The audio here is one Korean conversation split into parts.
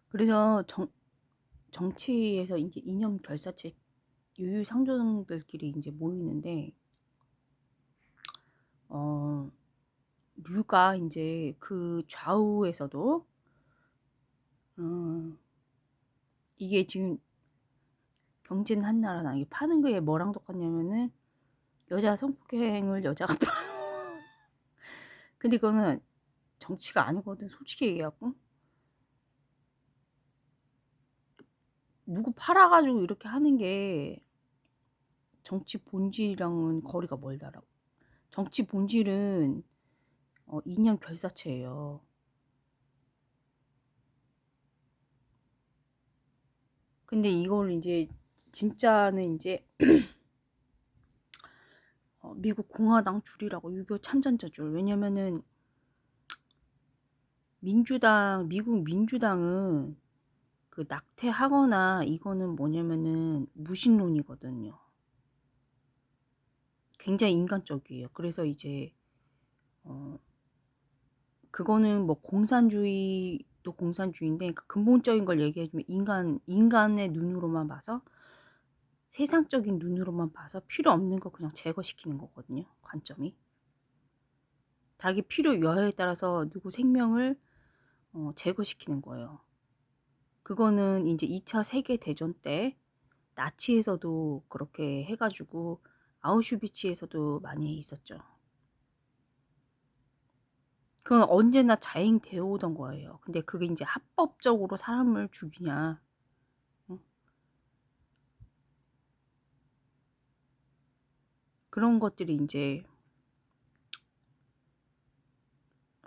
그래서 정치에서 이제 이념 결사체 유유상종들끼리 이제 모이는데, 어, 류가 이제 그 좌우에서도, 어, 이게 지금 경제는 한 나라나 이게 파는 게 뭐랑 똑같냐면은 여자 성폭행을 여자가 파. 근데 그거는 정치가 아니거든, 솔직히 얘기하고. 누구 팔아가지고 이렇게 하는 게 정치 본질이랑은 거리가 멀다라고. 정치 본질은 이념 결사체예요. 근데 이걸 이제 진짜는 이제 미국 공화당 줄이라고, 6.25 참전자 줄. 왜냐면은 미국 민주당은 그 낙태하거나 이거는 뭐냐면은 무신론이거든요. 굉장히 인간적이에요. 그래서 이제 그거는 뭐 공산주의도 공산주의인데, 그 근본적인 걸 얘기해주면 인간의 눈으로만 봐서, 세상적인 눈으로만 봐서 필요 없는 거 그냥 제거시키는 거거든요. 관점이. 자기 필요 여하에 따라서 누구 생명을 제거시키는 거예요. 그거는 이제 2차 세계대전 때 나치에서도 그렇게 해가지고 아우슈비츠에서도 많이 있었죠. 그건 언제나 자행되어 오던 거예요. 근데 그게 이제 합법적으로 사람을 죽이냐. 응? 그런 것들이 이제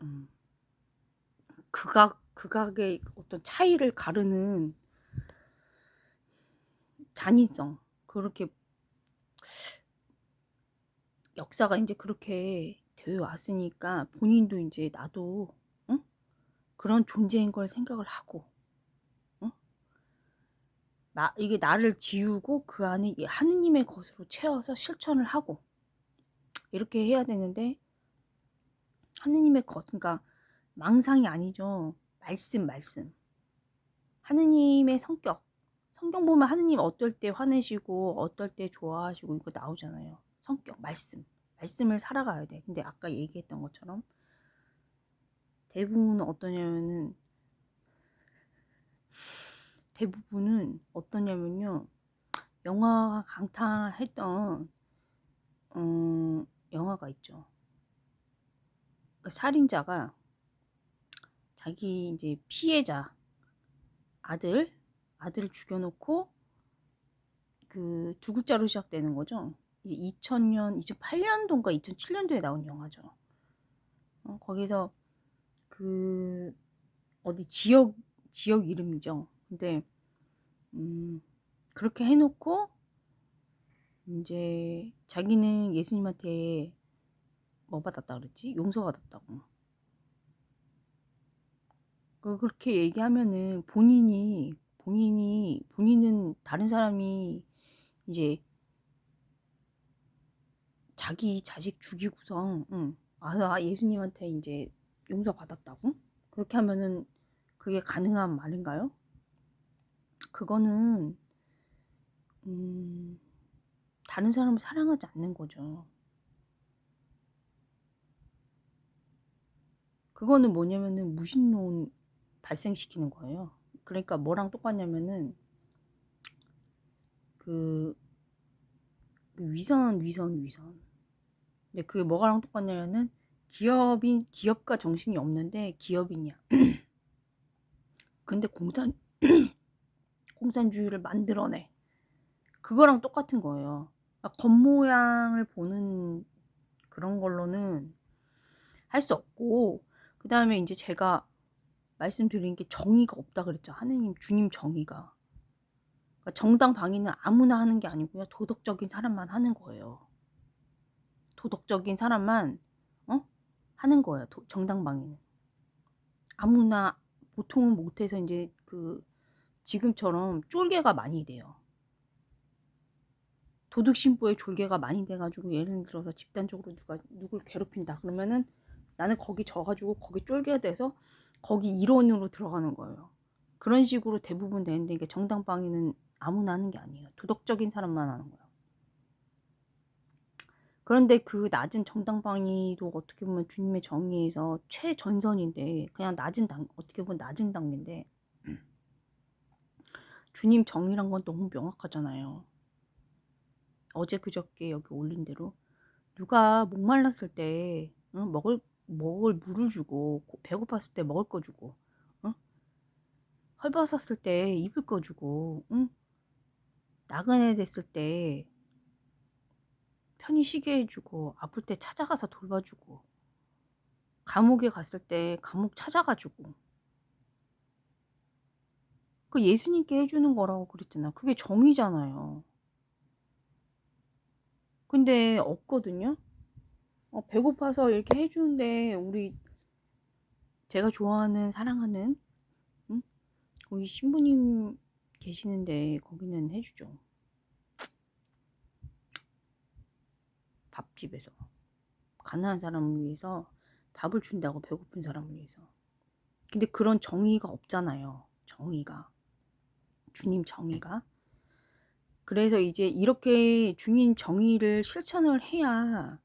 음, 극악의 어떤 차이를 가르는 잔인성. 그렇게 역사가 이제 그렇게 되어 왔으니까 본인도 이제 나도, 응? 그런 존재인 걸 생각을 하고, 응? 이게 나를 지우고 그 안에 하느님의 것으로 채워서 실천을 하고, 이렇게 해야 되는데, 하느님의 것, 그러니까 망상이 아니죠. 말씀. 하느님의 성격. 성경 보면 하느님 어떨 때 화내시고 어떨 때 좋아하시고 이거 나오잖아요. 성격, 말씀을 살아가야 돼. 근데 아까 얘기했던 것처럼 대부분은 어떠냐면은 어떠냐면요. 영화가 강타했던 영화가 있죠. 그 살인자가 자기 이제 피해자 아들을 죽여놓고 그 두 글자로 시작되는 거죠. 2000년, 2008년도인가 2007년도에 나온 영화죠. 거기서 그 어디 지역 이름이죠. 근데 그렇게 해놓고 이제 자기는 예수님한테 뭐 받았다 그랬지? 용서 받았다고. 그렇게 얘기하면은 본인은 다른 사람이 이제 자기 자식 죽이고서, 예수님한테 이제 용서 받았다고? 그렇게 하면은 그게 가능한 말인가요? 그거는 다른 사람을 사랑하지 않는 거죠. 그거는 뭐냐면은 무신론 발생시키는 거예요. 그러니까 뭐랑 똑같냐면은 그, 그 위선. 근데 그게 뭐가랑 똑같냐면은 기업가 정신이 없는데 기업이냐. 근데 공산주의를 만들어내. 그거랑 똑같은 거예요. 그러니까 겉모양을 보는 그런 걸로는 할 수 없고, 그 다음에 이제 제가 말씀드린 게 정의가 없다 그랬죠. 하느님, 주님 정의가. 그러니까 정당 방위는 아무나 하는 게 아니고요. 도덕적인 사람만 하는 거예요. 도덕적인 사람만 하는 거예요. 정당 방위는. 아무나 보통은 못해서 이제 그 지금처럼 쫄개가 많이 돼요. 도덕 심보에 졸개가 많이 돼가지고 예를 들어서 집단적으로 누굴 괴롭힌다 그러면은 나는 거기 져가지고 거기 쫄개가 돼서 거기 일원으로 들어가는 거예요. 그런 식으로 대부분 되는데 이게 정당방위는 아무나 하는 게 아니에요. 도덕적인 사람만 하는 거예요. 그런데 그 낮은 정당방위도 어떻게 보면 주님의 정의에서 최전선인데 그냥 낮은 어떻게 보면 낮은 단계인데 주님 정의란 건 너무 명확하잖아요. 어제 그저께 여기 올린 대로 누가 목말랐을 때 먹을 물을 주고 배고팠을 때 먹을 거 주고 헐벗었을 때 입을 거 주고 나그네 됐을 때 편히 쉬게 해주고 아플 때 찾아가서 돌봐주고 감옥에 갔을 때 감옥 찾아가주고 그 예수님께 해주는 거라고 그랬잖아. 그게 정의잖아요. 근데 없거든요. 배고파서 이렇게 해주는데 제가 좋아하는 사랑하는 거기 신부님 계시는데 거기는 해주죠. 밥집에서 가난한 사람을 위해서 밥을 준다고, 배고픈 사람을 위해서. 근데 그런 정의가 없잖아요. 정의가. 주님 정의가. 그래서 이제 이렇게 주님 정의를 실천을 해야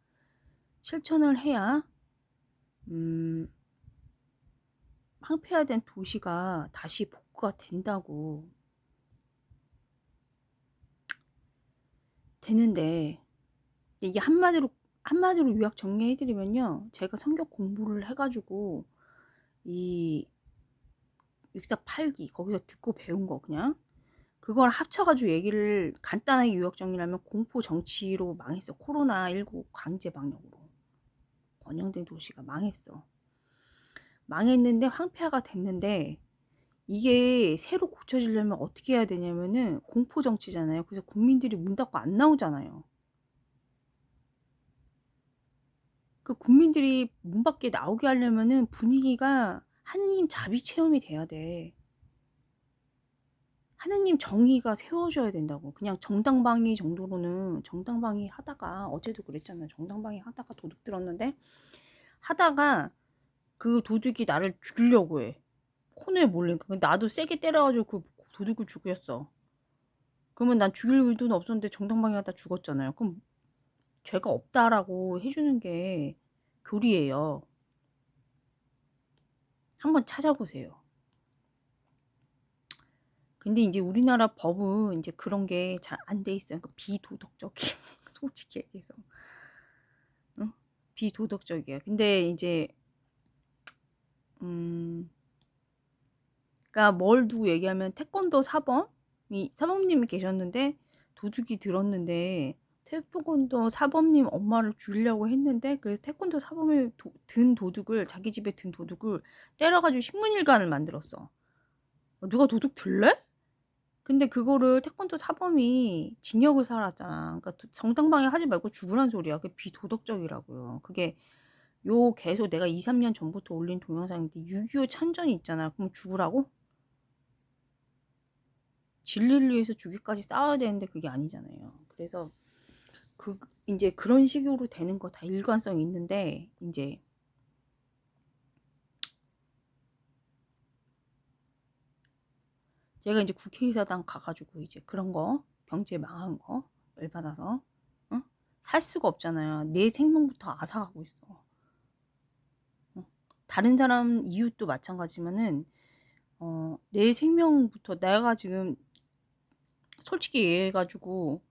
황폐화된 도시가 다시 복구가 된다고 되는데, 이게 한마디로 요약 정리해드리면요, 제가 성경 공부를 해가지고 이 648기 거기서 듣고 배운 거, 그냥 그걸 합쳐가지고 얘기를 간단하게 요약 정리하면 공포 정치로 망했어. 코로나19 강제 방역으로 번영된 도시가 망했어. 망했는데 황폐화가 됐는데, 이게 새로 고쳐지려면 어떻게 해야 되냐면은 공포 정치잖아요. 그래서 국민들이 문 닫고 안 나오잖아요. 그 국민들이 문 밖에 나오게 하려면은 분위기가 하느님 자비 체험이 돼야 돼. 하느님 정의가 세워져야 된다고. 그냥 정당방위 정도로는, 정당방위 하다가 어제도 그랬잖아요. 정당방위 하다가 도둑 들었는데, 하다가 그 도둑이 나를 죽이려고 해. 코너에 몰래. 나도 세게 때려가지고 그 도둑을 죽였어. 그러면 난 죽일 의도는 없었는데 정당방위 하다 죽었잖아요. 그럼 죄가 없다라고 해주는 게 교리예요. 한번 찾아보세요. 근데 이제 우리나라 법은 이제 그런 게 잘 안 돼 있어요. 그러니까 비도덕적인, 솔직히 얘기해서. 비도덕적이에요. 근데 이제, 그러니까 뭘 두고 얘기하면 태권도 사범님이 계셨는데 도둑이 들었는데, 태권도 사범님 엄마를 죽이려고 했는데, 그래서 태권도 사범을 자기 집에 든 도둑을 때려가지고 신문일간을 만들었어. 누가 도둑 들래? 근데 그거를 태권도 사범이 징역을 살았잖아. 그러니까 정당방위 하지 말고 죽으란 소리야. 그게 비도덕적이라고요. 그게 계속 내가 2, 3년 전부터 올린 동영상인데 6.25 참전이 있잖아. 그럼 죽으라고? 진리를 위해서 죽기까지 싸워야 되는데 그게 아니잖아요. 그래서 이제 그런 식으로 되는 거 다 일관성이 있는데, 이제 제가 이제 국회의사당 가가지고 이제 그런 거, 경제 망한 거 열받아서 살 수가 없잖아요. 내 생명부터 앗아가고 있어. 다른 사람 이웃도 마찬가지면은 내 생명부터, 내가 지금 솔직히 얘기해가지고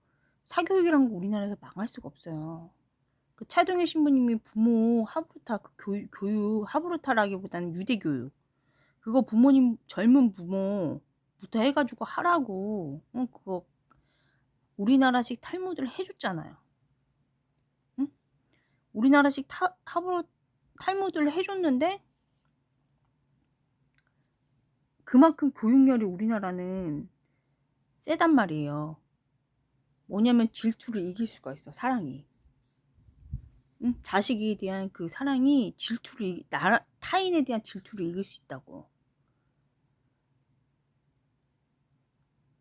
사교육이란 거 우리나라에서 망할 수가 없어요. 그 차동현 신부님이 부모 하부르타, 그 교육 하부르타라기보다는 유대교육, 그거 부모님, 젊은 부모부터 해가지고 하라고 그거 우리나라식 탈무드를 해줬잖아요. 응? 우리나라식 탈무드를 해줬는데 그만큼 교육열이 우리나라는 세단 말이에요. 뭐냐면 질투를 이길 수가 있어, 사랑이. 자식에 대한 그 사랑이 타인에 대한 질투를 이길 수 있다고.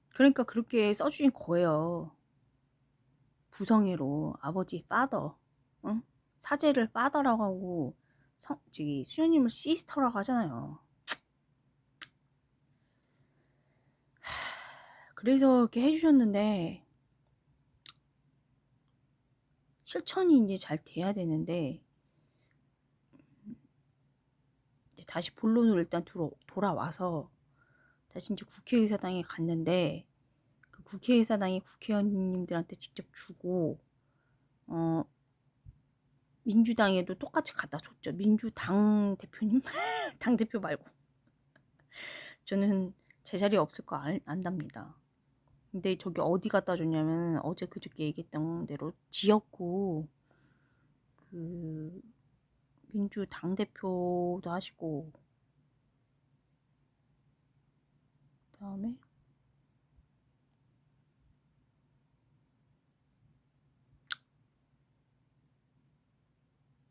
그러니까 그렇게 써주신 거예요. 부성애로 아버지 파더, 사제를 파더라고 하고 수녀님을 시스터라고 하잖아요. 그래서 이렇게 해주셨는데 실천이 이제 잘 돼야 되는데 이제 다시 본론으로 일단 돌아와서 다시 이제 국회의사당에 갔는데 그 국회의사당이 국회의원님들한테 직접 주고 민주당에도 똑같이 갖다 줬죠. 민주당 대표님? 당대표 말고. 저는 제 자리에 없을 거 안답니다. 근데 저기 어디 갖다 줬냐면 어제 그저께 얘기했던 대로 지역구 그 민주당 대표도 하시고 그다음에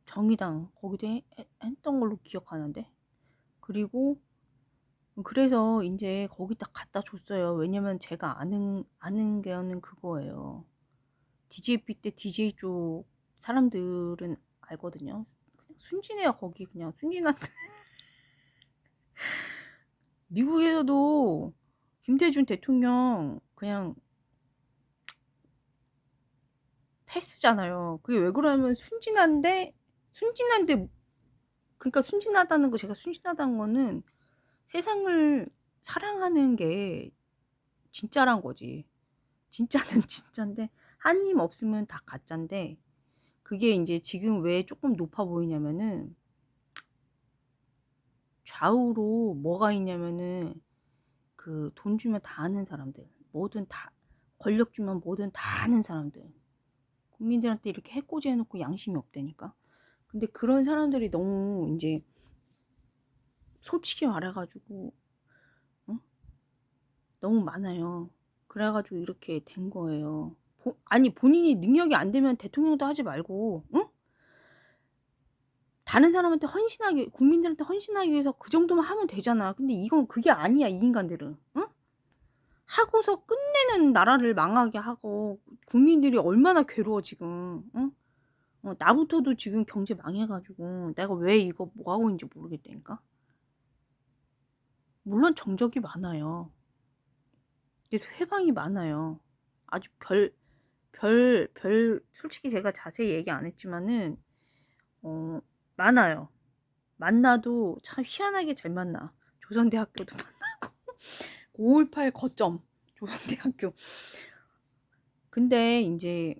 정의당 거기도 했던 걸로 기억하는데 그리고 그래서 이제 거기다 갖다 줬어요. 왜냐면 제가 아는 게는 그거예요. DJP 때 DJ 쪽 사람들은 알거든요. 그냥 순진해요. 거기 그냥 순진한 미국에서도 김대중 대통령 그냥 패스잖아요. 그게 왜 그러냐면 순진한데 그러니까 순진하다는 거 제가 순진하다는 거는 세상을 사랑하는 게 진짜란 거지. 진짜는 진짜인데 한 힘 없으면 다 가짜인데 그게 이제 지금 왜 조금 높아 보이냐면은 좌우로 뭐가 있냐면은 그 돈 주면 다 아는 사람들, 뭐든 다 권력 주면 뭐든 다 아는 사람들, 국민들한테 이렇게 해코지 해놓고 양심이 없다니까. 근데 그런 사람들이 너무 이제 솔직히 말해가지고 너무 많아요. 그래가지고 이렇게 된 거예요. 아니 본인이 능력이 안 되면 대통령도 하지 말고 응? 다른 사람한테 헌신하기, 국민들한테 헌신하기 위해서 그 정도만 하면 되잖아. 근데 이건 그게 아니야, 이 인간들은. 응? 하고서 끝내는 나라를 망하게 하고 국민들이 얼마나 괴로워 지금. 응? 나부터도 지금 경제 망해가지고 내가 왜 이거 뭐 하고 있는지 모르겠다니까. 물론 정적이 많아요. 그래서 회방이 많아요. 아주 솔직히 제가 자세히 얘기 안 했지만은, 많아요. 만나도 참 희한하게 잘 만나. 조선대학교도 만나고, 518 거점, 조선대학교. 근데, 이제,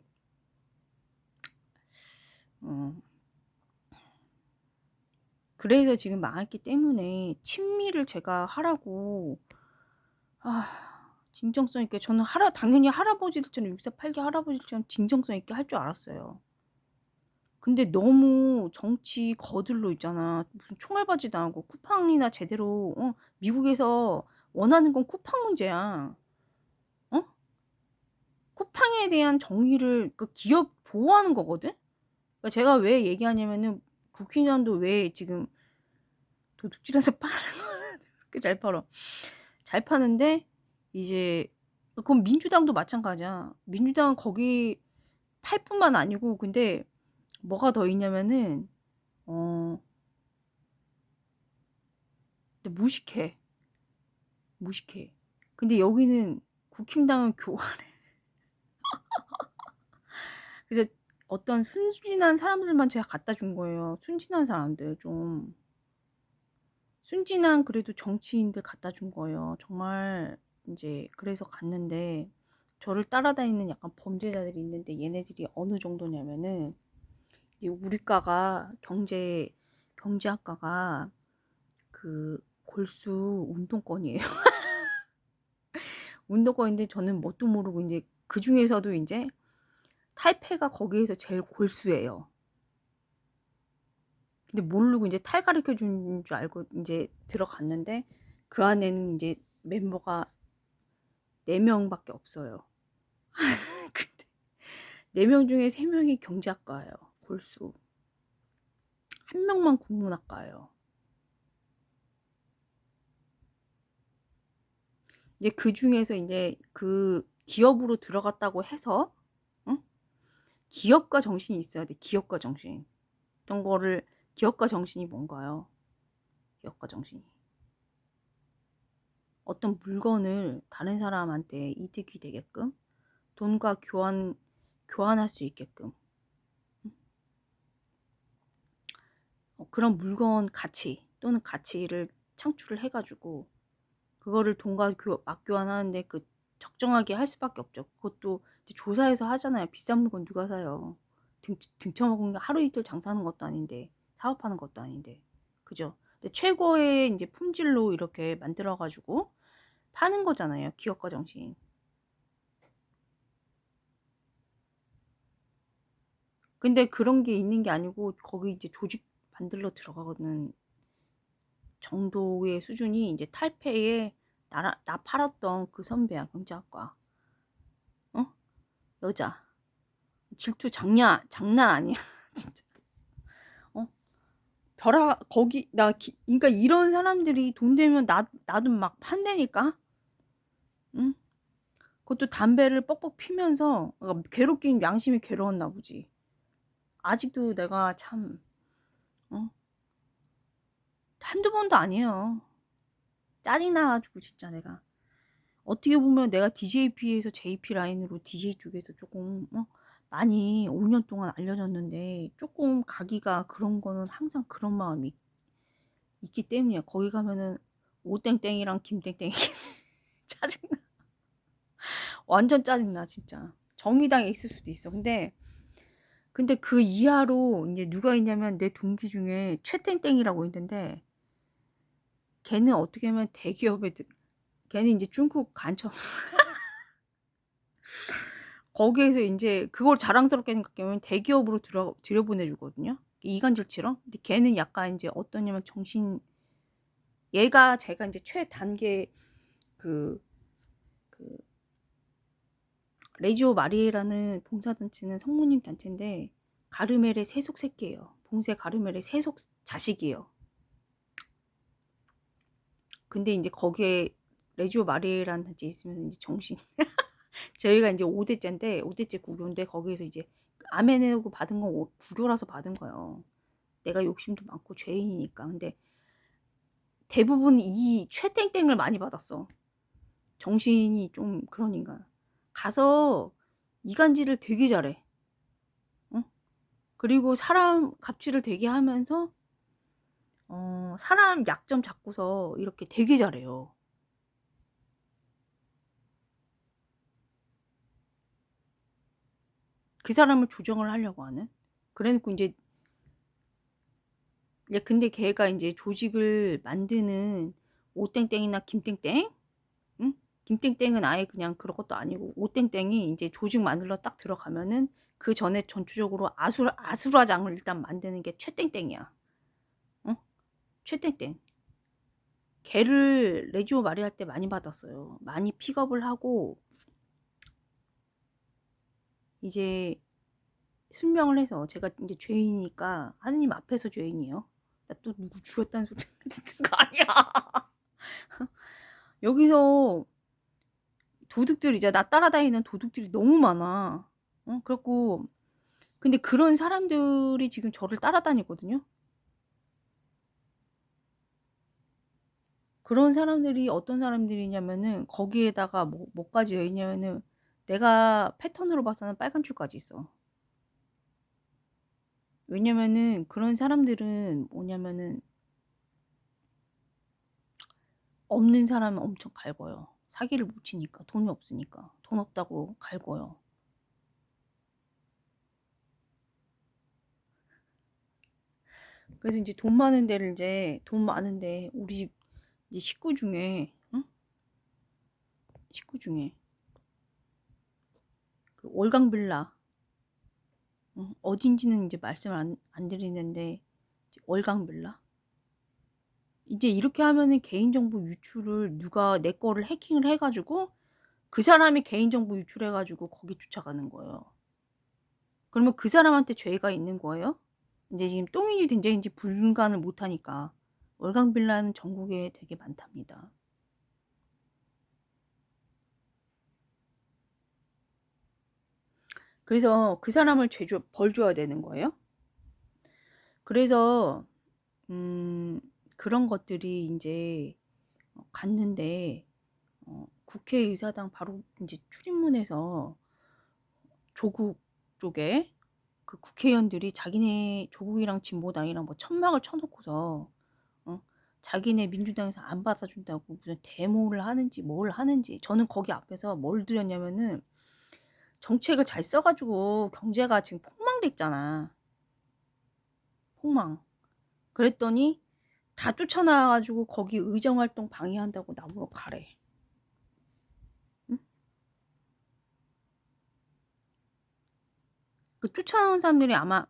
그래서 지금 망했기 때문에, 친미를 제가 하라고, 진정성 있게, 저는 당연히 할아버지들처럼, 64, 8기 할아버지들처럼 진정성 있게 할 줄 알았어요. 근데 너무 정치 거들로 있잖아. 무슨 총알바지도 안 하고 쿠팡이나 제대로 미국에서 원하는 건 쿠팡 문제야. 쿠팡에 대한 정의를 그 기업 보호하는 거거든. 그러니까 제가 왜 얘기하냐면은 국회의원도 왜 지금 도둑질해서 파는 거야. 그렇게 잘 팔어. 잘 파는데 이제 그건 민주당도 마찬가지야. 민주당은 거기 팔 뿐만 아니고 근데 뭐가 더 있냐면은 근데 무식해. 근데 여기는 국힘당은 교활해. 그래서 어떤 순진한 사람들만 제가 갖다 준 거예요. 순진한 사람들 좀. 순진한 그래도 정치인들 갖다 준 거예요. 정말 이제 그래서 갔는데 저를 따라다니는 약간 범죄자들이 있는데 얘네들이 어느 정도냐면은 이제 우리과가 경제학과가 그 골수 운동권이에요. 운동권인데 저는 뭣도 모르고 이제 그 중에서도 이제 탈패가 거기에서 제일 골수예요. 근데 모르고 이제 탈 가르쳐 준 줄 알고 이제 들어갔는데 그 안에는 이제 멤버가 4명밖에 없어요. 근데 4명 중에 3명이 경제학과예요. 골수. 1명만 국문학과예요. 이제 그 중에서 이제 그 기업으로 들어갔다고 해서 기업가 정신이 있어야 돼. 기업가 정신. 어떤 거를 기업가 정신이 뭔가요? 기업가 정신이. 어떤 물건을 다른 사람한테 이득이 되게끔 돈과 교환할 수 있게끔 그런 물건 가치 또는 가치를 창출을 해가지고 그거를 돈과 맞교환하는데 그 적정하게 할 수밖에 없죠. 그것도 이제 조사해서 하잖아요. 비싼 물건 누가 사요. 등쳐먹은 게 하루 이틀 장사하는 것도 아닌데 사업하는 것도 아닌데 그죠? 근데 최고의 이제 품질로 이렇게 만들어가지고 파는 거잖아요. 기업가 정신. 근데 그런 게 있는 게 아니고 거기 이제 조직 만들러 들어가는 정도의 수준이 이제 탈패에 나 팔았던 그 선배야. 경제학과 어? 여자 질투 장난 아니야. 진짜. 어? 거기 그러니까 이런 사람들이 돈 되면 나도 막 판다니까. 응? 그것도 담배를 뻑뻑 피면서 괴롭긴 양심이 괴로웠나 보지. 아직도 내가 참 어? 한두 번도 아니에요. 짜증나가지고 진짜 내가 어떻게 보면 내가 DJP에서 JP 라인으로 DJ 쪽에서 조금 많이 5년 동안 알려졌는데 조금 가기가 그런 거는 항상 그런 마음이 있기 때문이야. 거기 가면은 오땡땡이랑 김땡땡이 짜증나. 완전 짜증나 진짜. 정의당에 있을 수도 있어. 근데 그 이하로 이제 누가 있냐면 내 동기 중에 최땡땡이라고 있는데 걔는 어떻게 하면 걔는 이제 중국 간첩 거기에서 이제 그걸 자랑스럽게 생각하면 대기업으로 들여보내주거든요. 이간질처럼. 근데 걔는 약간 이제 어떠냐면 제가 이제 최단계 그 레지오 마리에라는 봉사단체는 성모님 단체인데 가르멜의 세속 새끼예요. 봉쇄 가르멜의 세속 자식이에요. 근데 이제 거기에 레지오 마리에라는 단체 있으면 이제 저희가 이제 5대째 구교인데 거기에서 이제 아멘하고 받은 건 구교라서 받은 거예요. 내가 욕심도 많고 죄인이니까. 근데 대부분 이 최땡땡을 많이 받았어. 정신이 좀 그러니까. 가서 이간질을 되게 잘해. 응? 그리고 사람 갑질을 되게 하면서 사람 약점 잡고서 이렇게 되게 잘해요. 그 사람을 조정을 하려고 하는. 그래놓고 이제 근데 걔가 이제 조직을 만드는 오땡땡이나 김땡땡, 응? 김땡땡은 아예 그냥 그런 것도 아니고 오땡땡이 이제 조직 만들러 딱 들어가면은 그 전에 전투적으로 아수라장을 일단 만드는 게 최땡땡이야. 응? 최땡땡. 걔를 레지오 마리할 때 많이 받았어요. 많이 픽업을 하고 이제 순명을 해서 제가 이제 죄인이니까 하느님 앞에서 죄인이에요. 나 또 누구 죽였다는 소리 듣는 거 아니야. 여기서 나 따라다니는 도둑들이 너무 많아. 그래갖고 근데 그런 사람들이 지금 저를 따라다니거든요. 그런 사람들이 어떤 사람들이냐면은 거기에다가 뭐까지 있냐면은 내가 패턴으로 봐서는 빨간 줄까지 있어. 왜냐면은 그런 사람들은 뭐냐면은 없는 사람은 엄청 갈궈요. 사기를 못 치니까 돈이 없으니까 돈 없다고 갈궈요. 그래서 이제 돈 많은데 우리 집 이제 식구 중에 그 월강 빌라 어딘지는 이제 말씀을 안 드리는데 월강 빌라 이제 이렇게 하면은 개인정보 유출을 누가 내 거를 해킹을 해가지고 그 사람이 개인정보 유출해가지고 거기 쫓아가는 거예요. 그러면 그 사람한테 죄가 있는 거예요? 이제 지금 똥인지 된장인지 분간을 못하니까 월강 빌라는 전국에 되게 많답니다. 그래서 그 사람을 벌 줘야 되는 거예요. 그래서 그런 것들이 이제 갔는데 국회의사당 바로 이제 출입문에서 조국 쪽에 그 국회의원들이 자기네 조국이랑 진보당이랑 뭐 천막을 쳐놓고서 자기네 민주당에서 안 받아준다고 무슨 데모를 하는지 뭘 하는지, 저는 거기 앞에서 뭘 드렸냐면은 정책을 잘 써가지고 경제가 지금 폭망됐잖아. 폭망. 그랬더니 다 쫓아나와가지고 거기 의정활동 방해한다고 나보러 가래. 응? 그 쫓아나온 사람들이 아마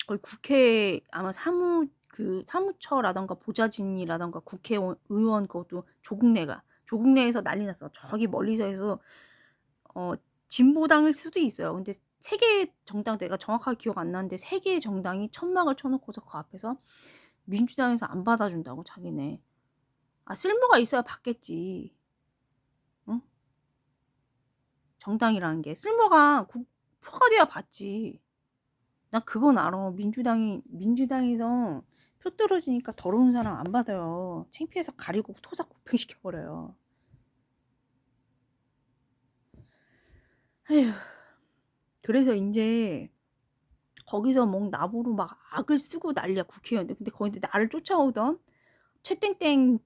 거의 국회 아마 사무처라던가 보좌진이라던가 국회의원 그것도 조국내에서 난리 났어. 저기 멀리서 해서 진보당일 수도 있어요. 근데 세 개의 정당, 내가 정확하게 기억 안 나는데 세 개의 정당이 천막을 쳐놓고서 그 앞에서 민주당에서 안 받아준다고 자기네. 쓸모가 있어야 받겠지. 응? 정당이라는 게 쓸모가 표가 돼야 받지. 나 그건 알아. 민주당에서 표 떨어지니까 더러운 사람 안 받아요. 창피해서 가리고 토사구팽시켜버려요. 에휴. 그래서 이제 거기서 뭐 나보러 막 악을 쓰고 난리야, 국회의원들. 근데 거기 나를 쫓아오던 최땡땡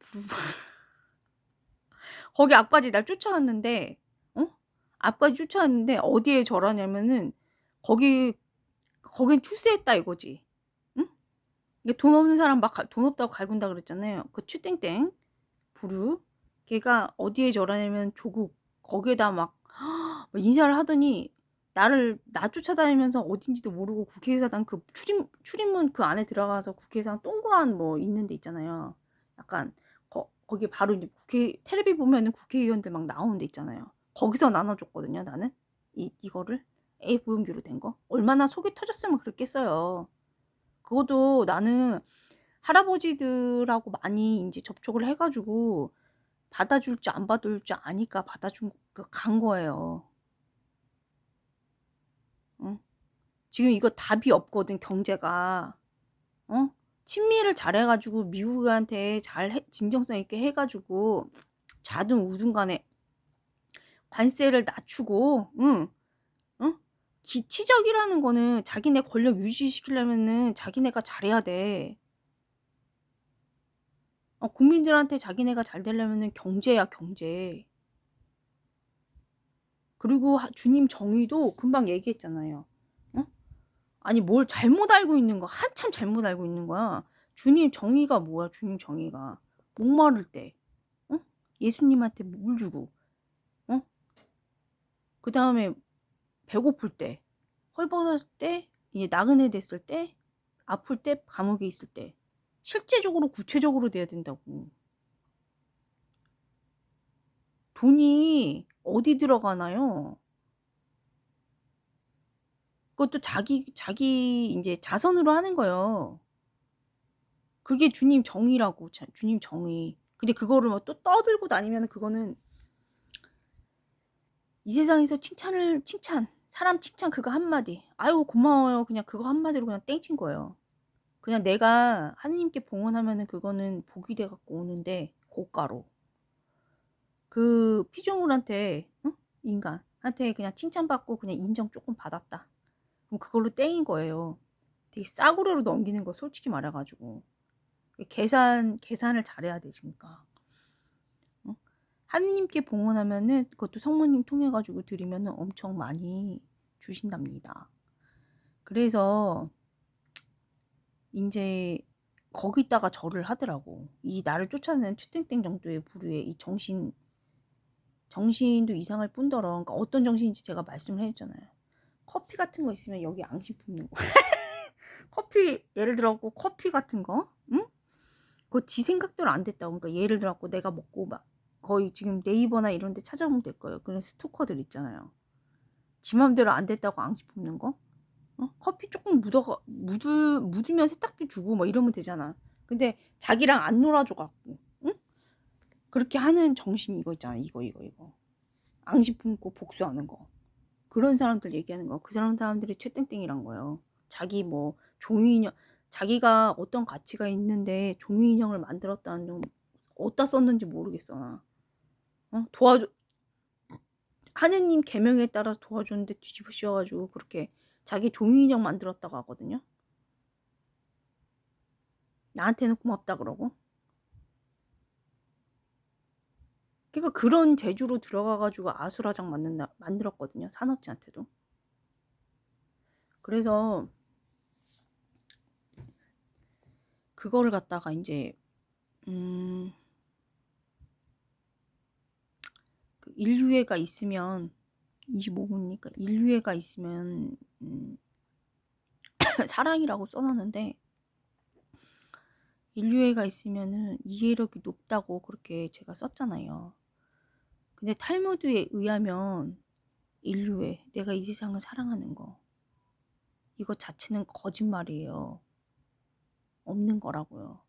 거기 앞까지 날 쫓아왔는데, 앞까지 쫓아왔는데 어디에 저러냐면은 거긴 출세했다 이거지. 응? 이게 돈 없는 사람 막 돈 없다고 갈군다 그랬잖아요. 그 최땡땡 부르 걔가 어디에 저러냐면 조국 거기에다 막 인사를 하더니 나 쫓아다니면서 어딘지도 모르고 국회의사당 그 출입문 그 안에 들어가서 국회의사당 동그란 뭐 있는 데 있잖아요. 약간 거기 바로 이제 텔레비 보면은 국회의원들 막 나오는 데 있잖아요. 거기서 나눠줬거든요, 나는. 이거를 A4용지로 된 거. 얼마나 속이 터졌으면 그랬겠어요. 그것도 나는 할아버지들하고 많이 이제 접촉을 해가지고 받아줄지 안 받아줄지 아니까 간 거예요. 응? 지금 이거 답이 없거든, 경제가. 친미를 잘해가지고 미국한테 진정성 있게 해가지고 좌든 우든 간에 관세를 낮추고, 응? 기치적이라는 거는 자기네 권력 유지시키려면은 자기네가 잘해야 돼. 국민들한테 자기네가 잘 되려면은 경제야, 경제. 그리고 주님 정의도 금방 얘기했잖아요. 아니 뭘 잘못 알고 있는 거, 한참 잘못 알고 있는 거야. 주님 정의가 뭐야, 주님 정의가. 목마를 때, 예수님한테 물 주고, 그 다음에 배고플 때, 헐벗었을 때, 이제 나그네 됐을 때, 아플 때, 감옥에 있을 때. 실제적으로 구체적으로 돼야 된다고. 돈이 어디 들어가나요? 그것도 자기 이제 자선으로 하는 거예요. 그게 주님 정의라고, 주님 정의. 근데 그거를 뭐 또 떠들고 다니면 그거는 이 세상에서 사람 칭찬 그거 한마디. 아유, 고마워요. 그냥 그거 한마디로 그냥 땡친 거예요. 그냥 내가 하느님께 봉헌하면은 그거는 복이 돼갖고 오는데, 고가로. 그 피조물한테, 인간한테 그냥 칭찬받고 그냥 인정 조금 받았다. 그럼 그걸로 땡인 거예요. 되게 싸구려로 넘기는 거, 솔직히 말해가지고. 계산을 잘해야 돼, 그러니까. 하느님께 봉헌하면은 그것도 성모님 통해가지고 드리면은 엄청 많이 주신답니다. 그래서 이제 거기다가 절을 하더라고. 이 나를 쫓아내는 최땡땡 정도의 부류의 이 정신도 이상할 뿐더러, 그러니까 어떤 정신인지 제가 말씀을 해줬잖아요. 커피 같은 거 있으면 여기 앙심 품는 거. 커피 예를 들어갖고 커피 같은 거, 응? 그거 지 생각대로 안 됐다고. 그러니까 예를 들어갖고 내가 먹고 막 거의 지금 네이버나 이런 데 찾아보면 될 거예요. 그런 스토커들 있잖아요. 지 맘대로 안 됐다고 앙심 품는 거. 커피 조금 묻으면 세탁비 주고 뭐 이러면 되잖아. 근데 자기랑 안 놀아줘갖고, 응? 그렇게 하는 정신 이거 있잖아. 이거. 앙심 품고 복수하는 거. 그런 사람들 얘기하는 거. 그 사람들이 최땡땡이란 거예요. 자기 뭐 종이인형, 자기가 어떤 가치가 있는데 종이인형을 만들었다는 좀 어디다 썼는지 모르겠어 나. 하느님 계명에 따라서 도와줬는데 뒤집어 씌워 가지고 그렇게 자기 종이 인형 만들었다고 하거든요. 나한테는 고맙다 그러고. 그러니까 그런 재주로 들어가 가지고 아수라장 만들었거든요, 산업체한테도. 그래서 그거를 갖다가 인제 그 인류애가 있으면 25분이니까 인류애가 있으면 사랑이라고 써 놨는데 인류애가 있으면은 이해력이 높다고 그렇게 제가 썼잖아요. 근데 탈무드에 의하면 인류애, 내가 이 세상을 사랑하는 거, 이거 자체는 거짓말이에요. 없는 거라고요.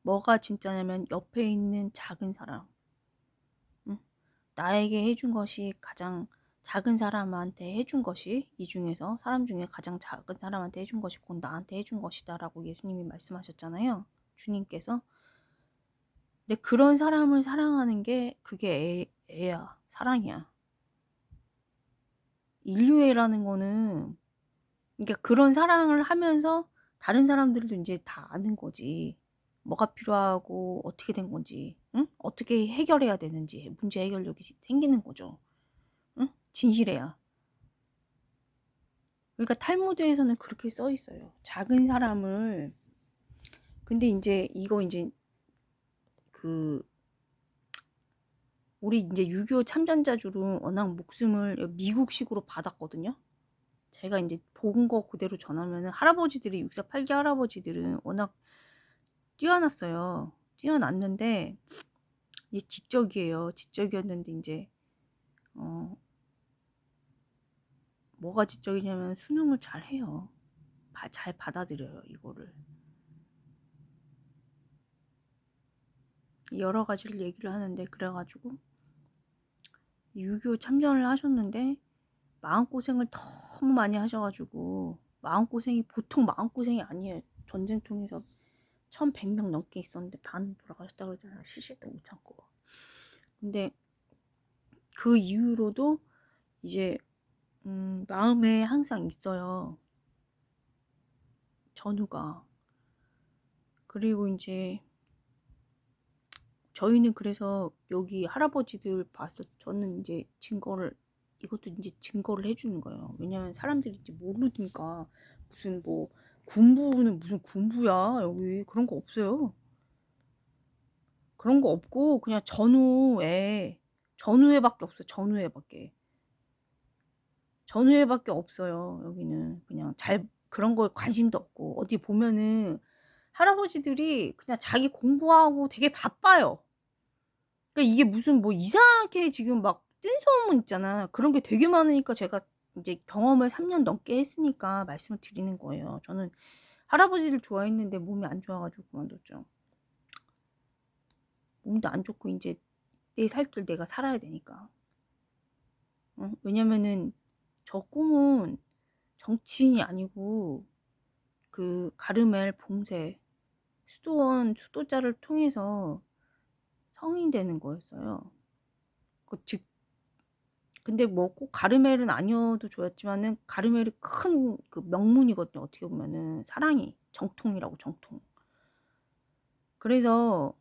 뭐가 진짜냐면 옆에 있는 작은 사람, 응? 나에게 해준 것이 가장 작은 사람한테 해준 것이, 이 중에서 사람 중에 가장 작은 사람한테 해준 것이 곧 나한테 해준 것이다 라고 예수님이 말씀하셨잖아요. 주님께서. 근데 그런 사람을 사랑하는 게 그게 애야, 사랑이야. 인류애라는 거는, 그러니까 그런 사랑을 하면서 다른 사람들도 이제 다 아는 거지. 뭐가 필요하고 어떻게 된 건지, 응? 어떻게 해결해야 되는지 문제 해결력이 생기는 거죠. 응? 진실해야. 그러니까 탈무드에서는 그렇게 써 있어요. 작은 사람을. 근데 이제 이거 이제 그 우리 이제 6.25 참전자들은 워낙 목숨을 미국식으로 받았거든요. 제가 이제 본 거 그대로 전하면은 할아버지들이 68기 할아버지들은 워낙 뛰어났어요. 뛰어났는데 이게 지적이에요. 지적이었는데 이제 뭐가 지적이냐면 수능을 잘 해요. 잘 받아들여요, 이거를. 여러 가지를 얘기를 하는데 그래가지고 6.25 참전을 하셨는데 마음고생을 너무 많이 하셔가지고 마음고생이 보통 마음고생이 아니에요. 전쟁통에서 1100명 넘게 있었는데 반 돌아가셨다고 그러잖아요. 시신도 못 참고. 근데 그 이후로도 이제 마음에 항상 있어요. 전우가. 그리고 이제 저희는 그래서 여기 할아버지들 봐서 저는 이제 이것도 이제 증거를 해주는 거예요. 왜냐면 사람들이 이제 모르니까. 무슨 뭐 군부는 무슨 군부야, 여기 그런 거 없어요. 그런 거 없고 그냥 전우회밖에 없어. 전우회밖에 없어요. 여기는 그냥 그런 거에 관심도 없고, 어디 보면은 할아버지들이 그냥 자기 공부하고 되게 바빠요. 그러니까 이게 무슨 뭐 이상하게 지금 막 뜬소문 있잖아. 그런 게 되게 많으니까 제가 이제 경험을 3년 넘게 했으니까 말씀을 드리는 거예요. 저는 할아버지를 좋아했는데 몸이 안 좋아가지고 그만뒀죠. 몸도 안 좋고 이제 내 살 길 내가 살아야 되니까. 왜냐면은 저 꿈은 정치인이 아니고 그 가르멜 봉쇄 수도자를 통해서 성인 되는 거였어요. 근데 뭐 꼭 가르멜은 아니어도 좋았지만은 가르멜이 큰 그 명문이거든요. 어떻게 보면은 사랑이 정통이라고, 정통. 그래서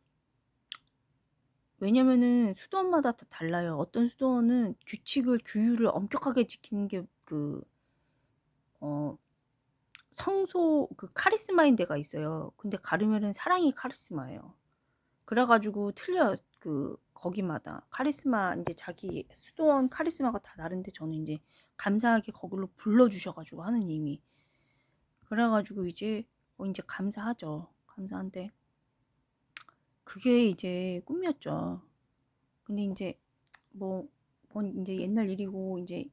왜냐면은 수도원마다 다 달라요. 어떤 수도원은 규율을 엄격하게 지키는 게 성소 카리스마인 데가 있어요. 근데 가르멜은 사랑이 카리스마예요. 그래가지고 틀려요. 거기마다 카리스마, 이제 자기 수도원 카리스마가 다 다른데 저는 이제 감사하게 거기로 불러주셔가지고 하느님이. 그래가지고 이제 이제 감사하죠. 감사한데 그게 이제 꿈이었죠. 근데 이제 뭔 이제 옛날 일이고, 이제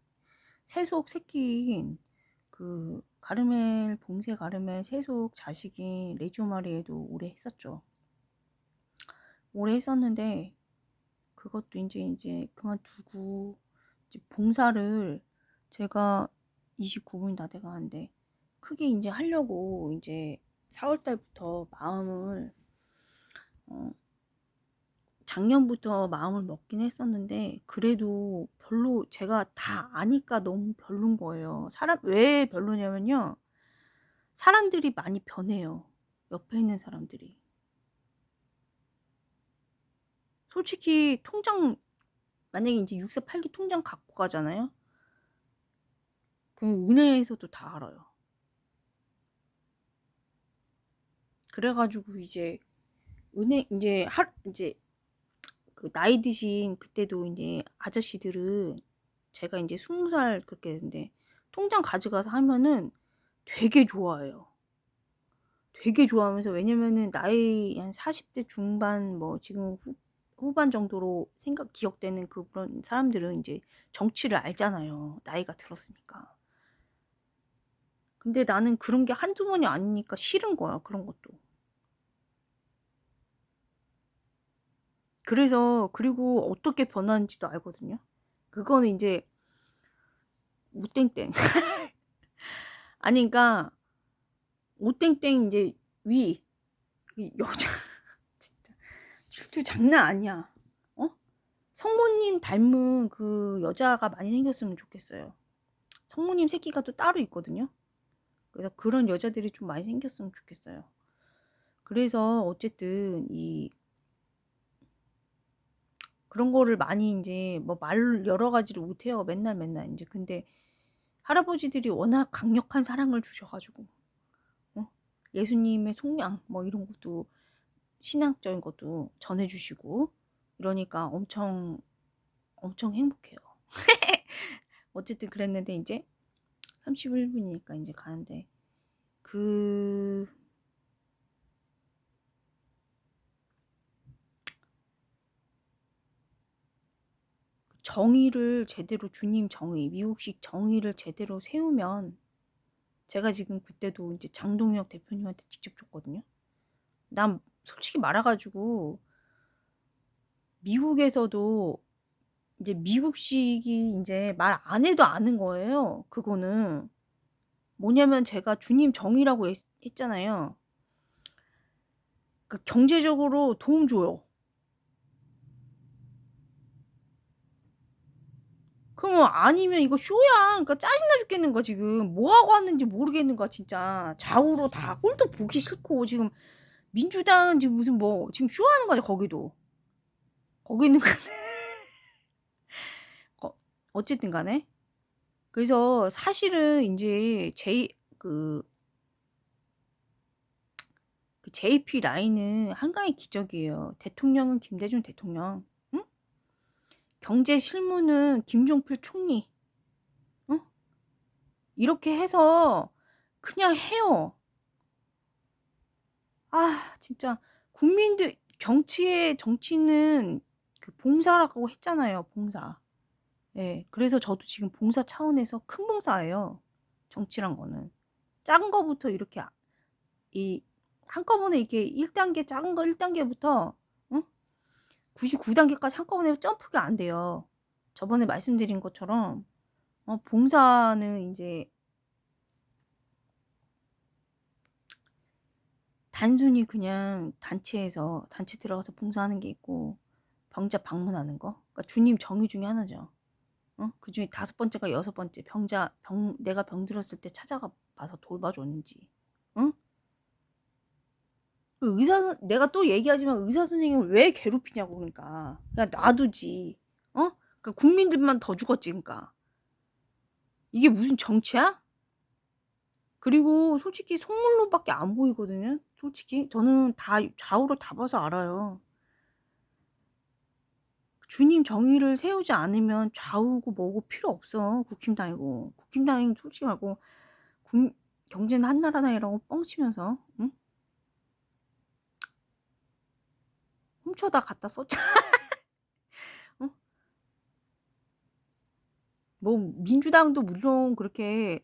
새끼인 봉쇄 가르멜 세속 자식인 레지오 마리에도 오래 했었죠. 오래 했었는데 그것도 이제 그만두고 이제 봉사를 제가 29분이 다 돼가는데 크게 이제 하려고 이제 4월 달부터 마음을 작년부터 마음을 먹긴 했었는데 그래도 별로 제가 다 아니까 너무 별론 거예요. 왜 별로냐면요. 사람들이 많이 변해요. 옆에 있는 사람들이. 솔직히 통장 만약에 이제 6482 통장 갖고 가잖아요. 그럼 은행에서도 다 알아요. 그래 가지고 이제 은행 이제 그 나이 드신 그때도 이제 아저씨들은 제가 이제 20살 그렇게 됐는데 통장 가져가서 하면은 되게 좋아해요. 되게 좋아하면서 왜냐면은 나이 한 40대 중반 뭐 지금 후반 정도로 기억되는 그런 사람들은 이제 정치를 알잖아요. 나이가 들었으니까. 근데 나는 그런 게 한두 번이 아니니까 싫은 거야, 그런 것도. 그래서 그리고 어떻게 변하는지도 알거든요. 그거는 이제 오땡땡. 아니 그러니까 오땡땡 이제 위 여자 진짜 질투 장난 아니야. 어? 성모님 닮은 그 여자가 많이 생겼으면 좋겠어요. 성모님 새끼가 또 따로 있거든요. 그래서 그런 여자들이 좀 많이 생겼으면 좋겠어요. 그래서 어쨌든 그런 거를 많이 이제 뭐 말 여러 가지를 못해요. 맨날 이제. 근데 할아버지들이 워낙 강력한 사랑을 주셔가지고 예수님의 속량 뭐 이런 것도 신앙적인 것도 전해주시고 이러니까 엄청 행복해요. 어쨌든 그랬는데 이제 31분이니까 이제 가는데 그 정의를 제대로 주님 정의, 미국식 정의를 제대로 세우면 제가 지금 그때도 이제 장동혁 대표님한테 직접 줬거든요. 난 솔직히 말해가지고 미국에서도 이제 미국식이 이제 말 안 해도 아는 거예요. 그거는 뭐냐면 제가 주님 정의라고 했잖아요. 그 경제적으로 도움 줘요. 그러면 아니면 이거 쇼야. 그러니까 짜증나 죽겠는 거야 지금. 뭐하고 왔는지 모르겠는 거야 진짜. 좌우로 다 꼴도 보기 싫고 지금 민주당은 지금 무슨 뭐 지금 쇼하는 거야 거기도. 거기 있는 거 어쨌든 간에 그래서 사실은 이제 그 JP 라인은 한강의 기적이에요. 대통령은 김대중 대통령, 응? 경제 실무는 김종필 총리, 응? 이렇게 해서 그냥 해요. 아 진짜 국민들 정치는 그 봉사라고 했잖아요. 봉사. 예. 그래서 저도 지금 봉사 차원에서 큰 봉사예요. 정치란 거는. 작은 거부터 이렇게 이 한꺼번에 이렇게 1단계 작은 거 1단계부터 응? 99단계까지 한꺼번에 점프가 안 돼요. 저번에 말씀드린 것처럼 봉사는 이제 단순히 그냥 단체 들어가서 봉사하는 게 있고 병자 방문하는 거. 그러니까 주님 정의 중에 하나죠. 그 중에 5번째가 6번째 내가 병 들었을 때 찾아가 봐서 돌봐줬는지. 응? 그 내가 또 얘기하지만 의사 선생님을 왜 괴롭히냐고 그러니까. 그냥 놔두지. 그러니까 국민들만 더 죽었지 그러니까. 이게 무슨 정치야? 그리고 솔직히 속물로밖에 안 보이거든요. 솔직히 저는 다 좌우로 다 봐서 알아요. 주님 정의를 세우지 않으면 좌우고 뭐고 필요 없어. 국힘당이고 솔직히 말고 경제는 한나라당이라고 뻥치면서 응? 훔쳐다 갖다 썼잖아. 어? 뭐 민주당도 물론 그렇게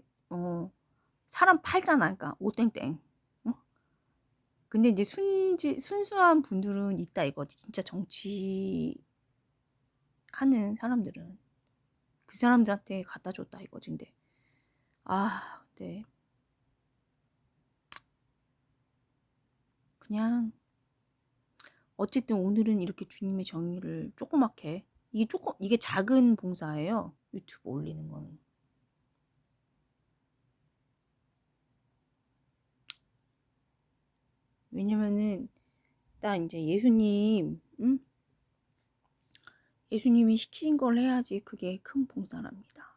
사람 팔잖아. 그러니까 오땡땡. 근데 이제 순수한 분들은 있다 이거지. 진짜 정치 하는 사람들은 그 사람들한테 갖다 줬다 이거지. 근데 근데 그냥 어쨌든 오늘은 이렇게 주님의 정의를 조그맣게, 이게 작은 봉사예요. 유튜브 올리는 거는. 왜냐면은 딱 이제 예수님, 응? 예수님이 시키신 걸 해야지 그게 큰 봉사랍니다.